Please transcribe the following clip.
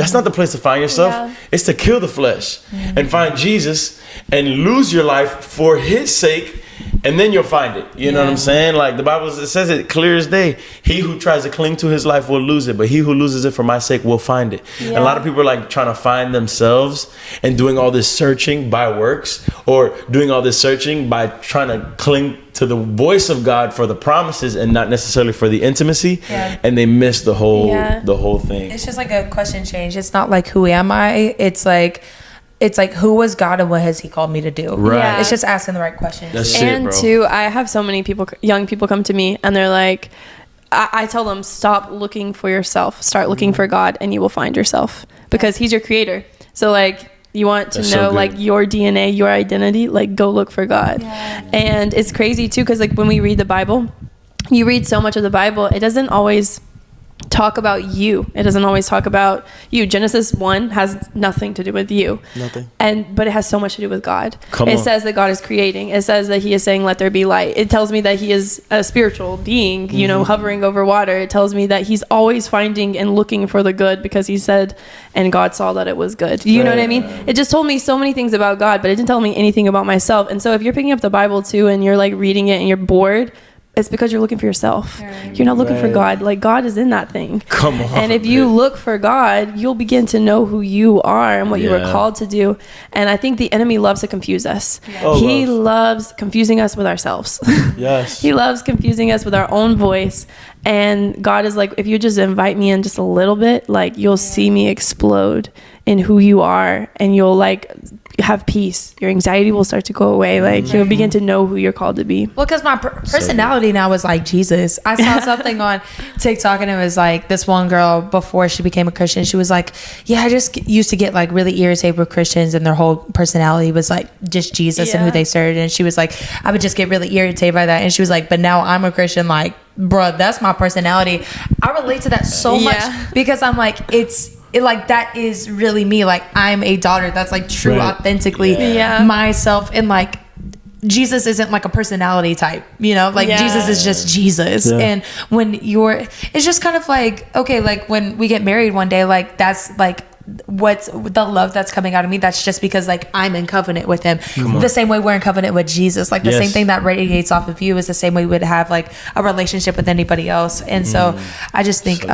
That's not the place to find yourself. Yeah. It's to kill the flesh and find Jesus and lose your life for his sake, and then you'll find it. You know what I'm saying? Like the Bible, it says it clear as day. He who tries to cling to his life will lose it, but he who loses it for my sake will find it. And a lot of people are like trying to find themselves and doing all this searching by works, or doing all this searching by trying to cling to the voice of God for the promises and not necessarily for the intimacy. And they miss the whole thing. It's just like a question change. It's not like, who am I? It's like who was God and what has he called me to do? Right. Yeah. It's just asking the right questions. That's And it, bro. too, I have so many people, young people come to me and they're like, I tell them, stop looking for yourself, start looking for God, and you will find yourself, because he's your creator. So like, you want to That's know so like your DNA, your identity, like go look for God. And it's crazy too, because like when we read the Bible, you read so much of the Bible, it doesn't always talk about you. It doesn't always talk about you. Genesis 1 has nothing to do with you. Nothing. But it has so much to do with God. Come It on. says that God is creating. It says that he is saying, let there be light. It tells me that he is a spiritual being, you know, hovering over water. It tells me that he's always finding and looking for the good, because he said, and God saw that it was good. You know what I mean? It just told me so many things about God, but it didn't tell me anything about myself. And so if you're picking up the Bible too, and you're like reading it and you're bored, it's because you're looking for yourself. You're not looking for God. Like, God is in that thing. Come on. And if you look for God, you'll begin to know who you are and what you were called to do. And I think the enemy loves to confuse us. He loves confusing us with ourselves. Yes. He loves confusing us with our own voice. And God is like, if you just invite me in just a little bit, like you'll see me explode in who you are, and you'll like have peace. Your anxiety will start to go away. Like you'll begin to know who you're called to be. Well, because my personality now is like Jesus. I saw something on TikTok, and it was like this one girl, before she became a Christian, she was like, yeah, I just used to get like really irritated with Christians, and their whole personality was like just Jesus and who they served. And she was like, I would just get really irritated by that. And she was like, but now I'm a Christian, like, bruh, that's my personality. I relate to that so much, because I'm like, like that is really me. Like I'm a daughter that's like true, authentically myself. And like Jesus isn't like a personality type, you know, like Jesus is just Jesus. And when it's just kind of like, okay, like when we get married one day, like that's like what's the love that's coming out of me, that's just because like I'm in covenant with him. The same way we're in covenant with Jesus, like the same thing that radiates off of you is the same way we would have like a relationship with anybody else. And so I just think